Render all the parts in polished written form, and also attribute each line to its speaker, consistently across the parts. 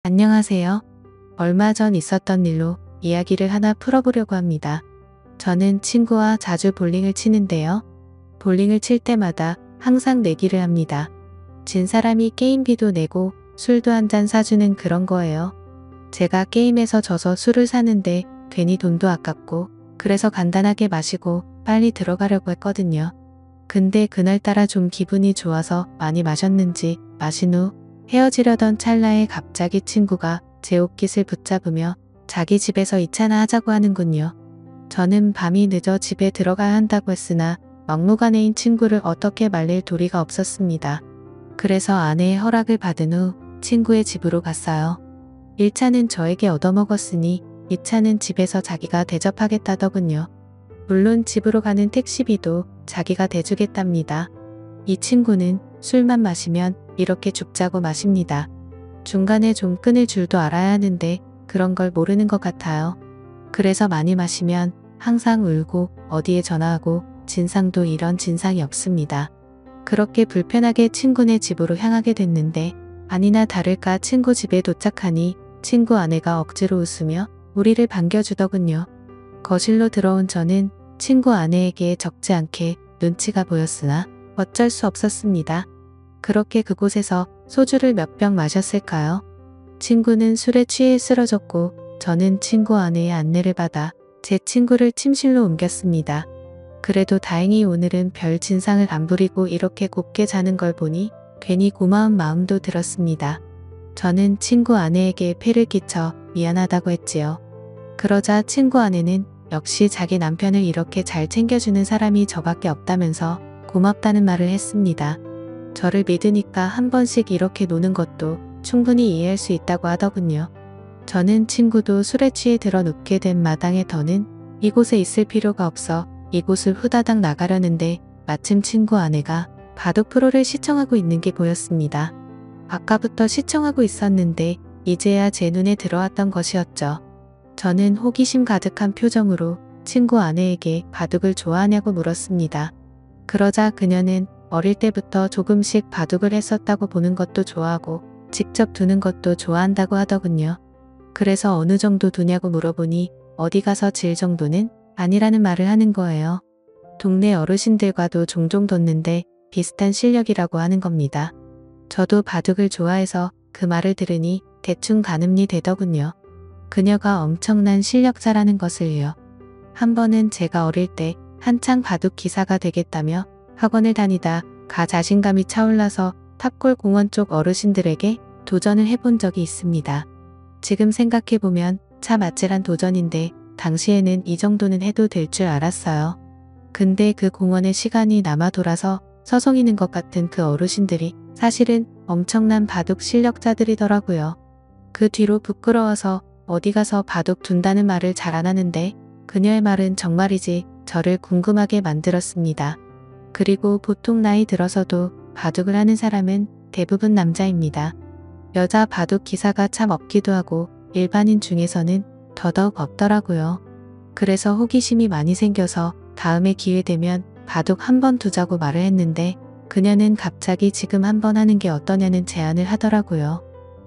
Speaker 1: 안녕하세요. 얼마 전 있었던 일로 이야기를 하나 풀어보려고 합니다. 저는 친구와 자주 볼링을 치는데요. 볼링을 칠 때마다 항상 내기를 합니다. 진 사람이 게임비도 내고 술도 한 잔 사주는 그런 거예요. 제가 게임에서 져서 술을 사는데 괜히 돈도 아깝고 그래서 간단하게 마시고 빨리 들어가려고 했거든요. 근데 그날따라 좀 기분이 좋아서 많이 마셨는지 마신 후 헤어지려던 찰나에 갑자기 친구가 제 옷깃을 붙잡으며 자기 집에서 2차나 하자고 하는군요. 저는 밤이 늦어 집에 들어가야 한다고 했으나 막무가내인 친구를 어떻게 말릴 도리가 없었습니다. 그래서 아내의 허락을 받은 후 친구의 집으로 갔어요. 1차는 저에게 얻어먹었으니 2차는 집에서 자기가 대접하겠다더군요. 물론 집으로 가는 택시비도 자기가 대주겠답니다. 이 친구는 술만 마시면 이렇게 죽자고 마십니다. 중간에 좀 끊을 줄도 알아야 하는데 그런 걸 모르는 것 같아요. 그래서 많이 마시면 항상 울고 어디에 전화하고 진상도 이런 진상이 없습니다. 그렇게 불편하게 친구네 집으로 향하게 됐는데 아니나 다를까 친구 집에 도착하니 친구 아내가 억지로 웃으며 우리를 반겨주더군요. 거실로 들어온 저는 친구 아내에게 적지 않게 눈치가 보였으나 어쩔 수 없었습니다. 그렇게 그곳에서 소주를 몇 병 마셨을까요? 친구는 술에 취해 쓰러졌고 저는 친구 아내의 안내를 받아 제 친구를 침실로 옮겼습니다. 그래도 다행히 오늘은 별 진상을 안 부리고 이렇게 곱게 자는 걸 보니 괜히 고마운 마음도 들었습니다. 저는 친구 아내에게 폐를 끼쳐 미안하다고 했지요. 그러자 친구 아내는 역시 자기 남편을 이렇게 잘 챙겨주는 사람이 저밖에 없다면서 고맙다는 말을 했습니다. 저를 믿으니까 한 번씩 이렇게 노는 것도 충분히 이해할 수 있다고 하더군요. 저는 친구도 술에 취해 들어 눕게 된 마당에 더는 이곳에 있을 필요가 없어 이곳을 후다닥 나가려는데 마침 친구 아내가 바둑 프로를 시청하고 있는 게 보였습니다. 아까부터 시청하고 있었는데 이제야 제 눈에 들어왔던 것이었죠. 저는 호기심 가득한 표정으로 친구 아내에게 바둑을 좋아하냐고 물었습니다. 그러자 그녀는 어릴 때부터 조금씩 바둑을 했었다고 보는 것도 좋아하고 직접 두는 것도 좋아한다고 하더군요. 그래서 어느 정도 두냐고 물어보니 어디 가서 질 정도는 아니라는 말을 하는 거예요. 동네 어르신들과도 종종 뒀는데 비슷한 실력이라고 하는 겁니다. 저도 바둑을 좋아해서 그 말을 들으니 대충 가늠이 되더군요. 그녀가 엄청난 실력자라는 것을요. 한 번은 제가 어릴 때 한창 바둑 기사가 되겠다며 학원을 다니다 가 자신감이 차올라서 탑골 공원 쪽 어르신들에게 도전을 해본 적이 있습니다. 지금 생각해보면 참 아찔한 도전인데 당시에는 이 정도는 해도 될 줄 알았어요. 근데 그 공원에 시간이 남아 돌아서 서성이는 것 같은 그 어르신들이 사실은 엄청난 바둑 실력자들이더라고요. 그 뒤로 부끄러워서 어디 가서 바둑 둔다는 말을 잘 안 하는데 그녀의 말은 정말이지 저를 궁금하게 만들었습니다. 그리고 보통 나이 들어서도 바둑을 하는 사람은 대부분 남자입니다. 여자 바둑 기사가 참 없기도 하고 일반인 중에서는 더더욱 없더라고요. 그래서 호기심이 많이 생겨서 다음에 기회 되면 바둑 한번 두자고 말을 했는데 그녀는 갑자기 지금 한번 하는 게 어떠냐는 제안을 하더라고요.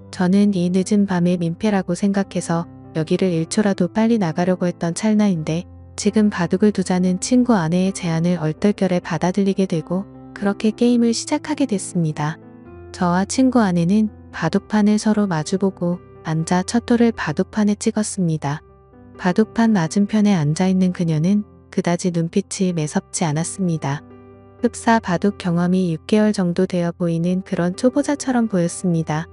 Speaker 1: 저는 이 늦은 밤에 민폐라고 생각해서 여기를 1초라도 빨리 나가려고 했던 찰나인데 지금 바둑을 두자는 친구 아내의 제안을 얼떨결에 받아들이게 되고 그렇게 게임을 시작하게 됐습니다. 저와 친구 아내는 바둑판을 서로 마주보고 앉아 첫 돌을 바둑판에 찍었습니다. 바둑판 맞은편에 앉아있는 그녀는 그다지 눈빛이 매섭지 않았습니다. 흡사 바둑 경험이 6개월 정도 되어 보이는 그런 초보자처럼 보였습니다.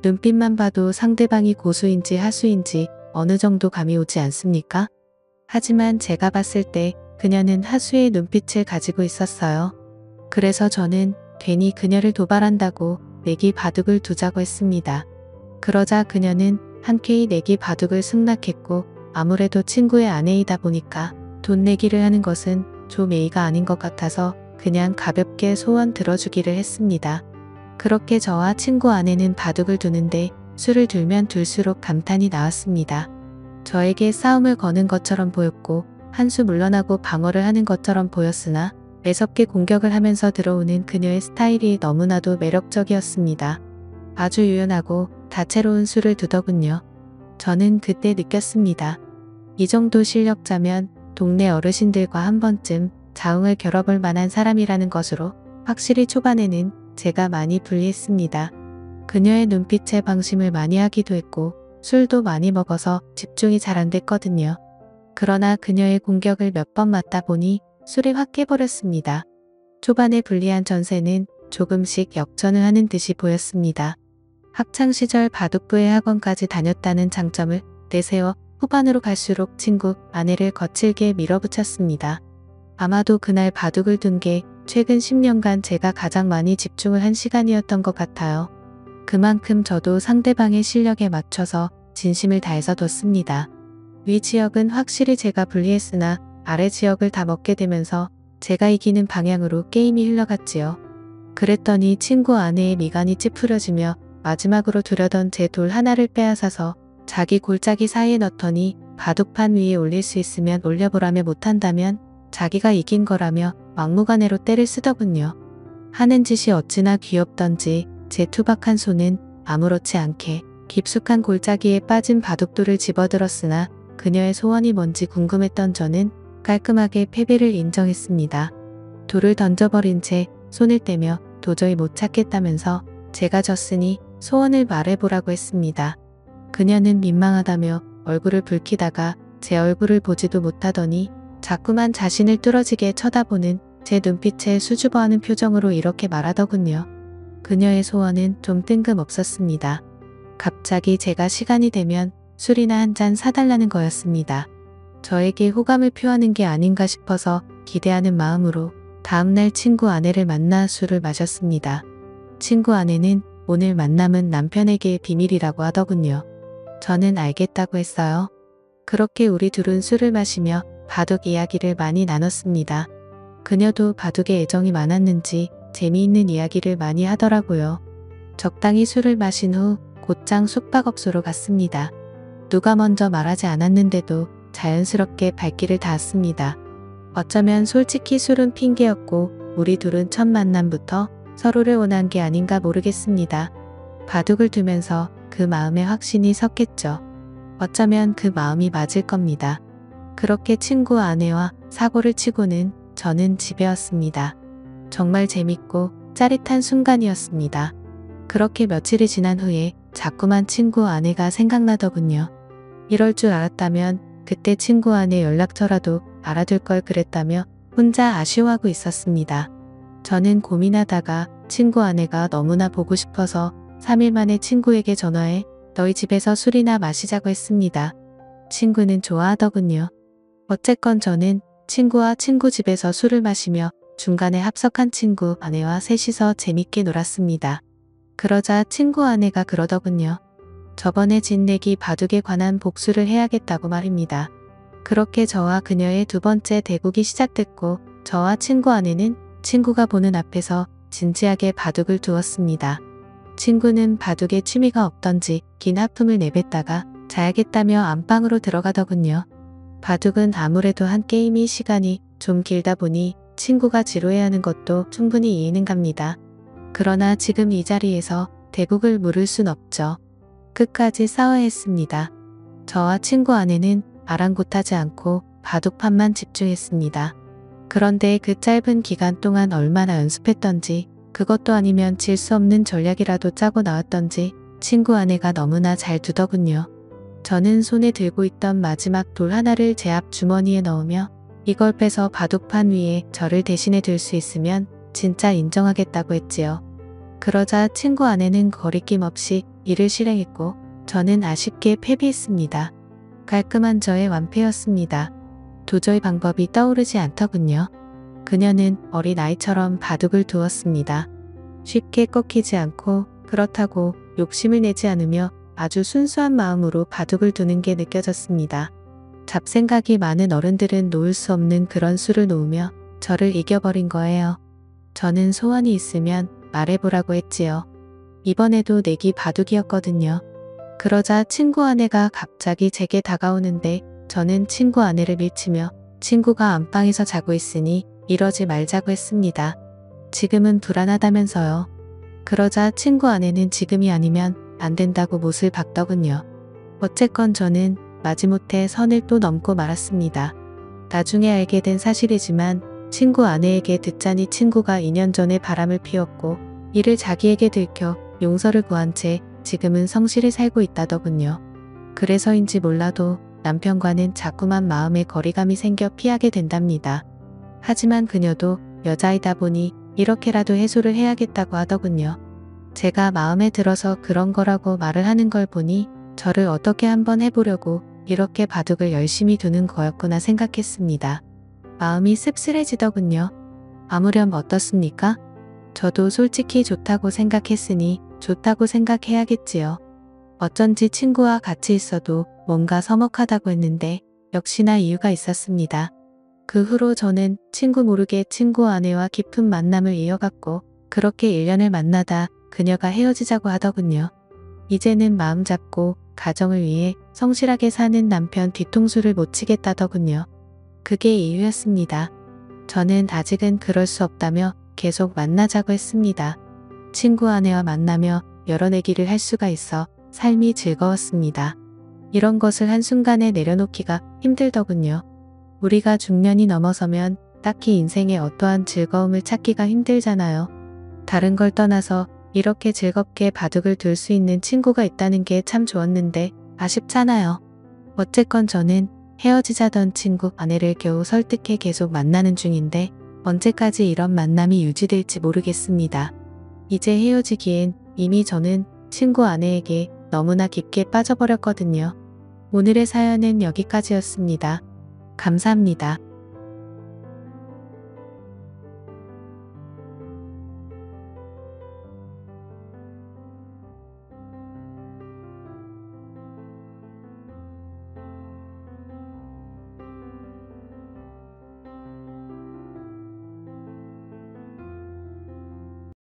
Speaker 1: 눈빛만 봐도 상대방이 고수인지 하수인지 어느 정도 감이 오지 않습니까? 하지만 제가 봤을 때 그녀는 하수의 눈빛을 가지고 있었어요. 그래서 저는 괜히 그녀를 도발한다고 내기 바둑을 두자고 했습니다. 그러자 그녀는 한쾌히 내기 바둑을 승낙했고 아무래도 친구의 아내이다 보니까 돈 내기를 하는 것은 좀 예의가 아닌 것 같아서 그냥 가볍게 소원 들어주기를 했습니다. 그렇게 저와 친구 아내는 바둑을 두는데 술을 들면 둘수록 감탄이 나왔습니다. 저에게 싸움을 거는 것처럼 보였고 한 수 물러나고 방어를 하는 것처럼 보였으나 매섭게 공격을 하면서 들어오는 그녀의 스타일이 너무나도 매력적이었습니다. 아주 유연하고 다채로운 술을 두더군요. 저는 그때 느꼈습니다. 이 정도 실력자면 동네 어르신들과 한 번쯤 자웅을 겨뤄볼 만한 사람이라는 것으로 확실히 초반에는 제가 많이 불리했습니다. 그녀의 눈빛에 방심을 많이 하기도 했고 술도 많이 먹어서 집중이 잘 안 됐거든요. 그러나 그녀의 공격을 몇 번 맞다 보니 술이 확 깨버렸습니다. 초반에 불리한 전세는 조금씩 역전을 하는 듯이 보였습니다. 학창시절 바둑부의 학원까지 다녔다는 장점을 내세워 후반으로 갈수록 친구 아내를 거칠게 밀어붙였습니다. 아마도 그날 바둑을 둔 게 최근 10년간 제가 가장 많이 집중을 한 시간이었던 것 같아요. 그만큼 저도 상대방의 실력에 맞춰서 진심을 다해서 뒀습니다. 위 지역은 확실히 제가 불리했으나 아래 지역을 다 먹게 되면서 제가 이기는 방향으로 게임이 흘러갔지요. 그랬더니 친구 아내의 미간이 찌푸려지며 마지막으로 두려던 제 돌 하나를 빼앗아서 자기 골짜기 사이에 넣더니 바둑판 위에 올릴 수 있으면 올려보라며 못한다면 자기가 이긴 거라며 막무가내로 때를 쓰더군요. 하는 짓이 어찌나 귀엽던지 제 투박한 손은 아무렇지 않게 깊숙한 골짜기에 빠진 바둑돌을 집어들었으나 그녀의 소원이 뭔지 궁금했던 저는 깔끔하게 패배를 인정했습니다. 돌을 던져버린 채 손을 떼며 도저히 못 찾겠다면서 제가 졌으니 소원을 말해보라고 했습니다. 그녀는 민망하다며 얼굴을 붉히다가 제 얼굴을 보지도 못하더니 자꾸만 자신을 뚫어지게 쳐다보는 제 눈빛에 수줍어하는 표정으로 이렇게 말하더군요. 그녀의 소원은 좀 뜬금없었습니다. 갑자기 제가 시간이 되면 술이나 한 잔 사달라는 거였습니다. 저에게 호감을 표하는 게 아닌가 싶어서 기대하는 마음으로 다음날 친구 아내를 만나 술을 마셨습니다. 친구 아내는 오늘 만남은 남편에게 비밀이라고 하더군요. 저는 알겠다고 했어요. 그렇게 우리 둘은 술을 마시며 바둑 이야기를 많이 나눴습니다. 그녀도 바둑에 애정이 많았는지 재미있는 이야기를 많이 하더라고요. 적당히 술을 마신 후 곧장 숙박업소로 갔습니다. 누가 먼저 말하지 않았는데도 자연스럽게 발길을 닿았습니다. 어쩌면 솔직히 술은 핑계였고 우리 둘은 첫 만남부터 서로를 원한 게 아닌가 모르겠습니다. 바둑을 두면서 그 마음에 확신이 섰겠죠. 어쩌면 그 마음이 맞을 겁니다. 그렇게 친구 아내와 사고를 치고는 저는 집에 왔습니다. 정말 재밌고 짜릿한 순간이었습니다. 그렇게 며칠이 지난 후에 자꾸만 친구 아내가 생각나더군요. 이럴 줄 알았다면 그때 친구 아내 연락처라도 알아둘 걸 그랬다며 혼자 아쉬워하고 있었습니다. 저는 고민하다가 친구 아내가 너무나 보고 싶어서 3일 만에 친구에게 전화해 너희 집에서 술이나 마시자고 했습니다. 친구는 좋아하더군요. 어쨌건 저는 친구와 친구 집에서 술을 마시며 중간에 합석한 친구 아내와 셋이서 재밌게 놀았습니다. 그러자 친구 아내가 그러더군요. 저번에 진 내기 바둑에 관한 복수를 해야겠다고 말입니다. 그렇게 저와 그녀의 두 번째 대국이 시작됐고 저와 친구 아내는 친구가 보는 앞에서 진지하게 바둑을 두었습니다. 친구는 바둑에 취미가 없던지 긴 하품을 내뱉다가 자야겠다며 안방으로 들어가더군요. 바둑은 아무래도 한 게임이 시간이 좀 길다 보니 친구가 지루해하는 것도 충분히 이해는 갑니다. 그러나 지금 이 자리에서 대국을 물을 순 없죠. 끝까지 싸워야 했습니다. 저와 친구 아내는 아랑곳하지 않고 바둑판만 집중했습니다. 그런데 그 짧은 기간 동안 얼마나 연습했던지 그것도 아니면 질 수 없는 전략이라도 짜고 나왔던지 친구 아내가 너무나 잘 두더군요. 저는 손에 들고 있던 마지막 돌 하나를 제 앞 주머니에 넣으며 이걸 빼서 바둑판 위에 저를 대신해 둘 수 있으면 진짜 인정하겠다고 했지요. 그러자 친구 아내는 거리낌 없이 이를 실행했고 저는 아쉽게 패배했습니다. 깔끔한 저의 완패였습니다. 도저히 방법이 떠오르지 않더군요. 그녀는 어린아이처럼 바둑을 두었습니다. 쉽게 꺾이지 않고 그렇다고 욕심을 내지 않으며 아주 순수한 마음으로 바둑을 두는 게 느껴졌습니다. 잡생각이 많은 어른들은 놓을 수 없는 그런 수를 놓으며 저를 이겨버린 거예요. 저는 소원이 있으면 말해보라고 했지요. 이번에도 내기 바둑이었거든요. 그러자 친구 아내가 갑자기 제게 다가오는데 저는 친구 아내를 밀치며 친구가 안방에서 자고 있으니 이러지 말자고 했습니다. 지금은 불안하다면서요. 그러자 친구 아내는 지금이 아니면 안 된다고 못을 박더군요. 어쨌건 저는 마지못해 선을 또 넘고 말았습니다. 나중에 알게 된 사실이지만 친구 아내에게 듣자니 친구가 2년 전에 바람을 피웠고 이를 자기에게 들켜 용서를 구한 채 지금은 성실히 살고 있다더군요. 그래서인지 몰라도 남편과는 자꾸만 마음의 거리감이 생겨 피하게 된답니다. 하지만 그녀도 여자이다 보니 이렇게라도 해소를 해야겠다고 하더군요. 제가 마음에 들어서 그런 거라고 말을 하는 걸 보니 저를 어떻게 한번 해보려고 이렇게 바둑을 열심히 두는 거였구나 생각했습니다. 마음이 씁쓸해지더군요. 아무렴 어떻습니까? 저도 솔직히 좋다고 생각했으니 좋다고 생각해야겠지요. 어쩐지 친구와 같이 있어도 뭔가 서먹하다고 했는데 역시나 이유가 있었습니다. 그 후로 저는 친구 모르게 친구 아내와 깊은 만남을 이어갔고 그렇게 1년을 만나다 그녀가 헤어지자고 하더군요. 이제는 마음 잡고 가정을 위해 성실하게 사는 남편 뒤통수를 못 치겠다더군요. 그게 이유였습니다. 저는 아직은 그럴 수 없다며 계속 만나자고 했습니다. 친구 아내와 만나며 여러 얘기를 할 수가 있어 삶이 즐거웠습니다. 이런 것을 한순간에 내려놓기가 힘들더군요. 우리가 중년이 넘어서면 딱히 인생에 어떠한 즐거움을 찾기가 힘들잖아요. 다른 걸 떠나서 이렇게 즐겁게 바둑을 둘 수 있는 친구가 있다는 게 참 좋았는데 아쉽잖아요. 어쨌건 저는 헤어지자던 친구 아내를 겨우 설득해 계속 만나는 중인데 언제까지 이런 만남이 유지될지 모르겠습니다. 이제 헤어지기엔 이미 저는 친구 아내에게 너무나 깊게 빠져버렸거든요. 오늘의 사연은 여기까지였습니다. 감사합니다.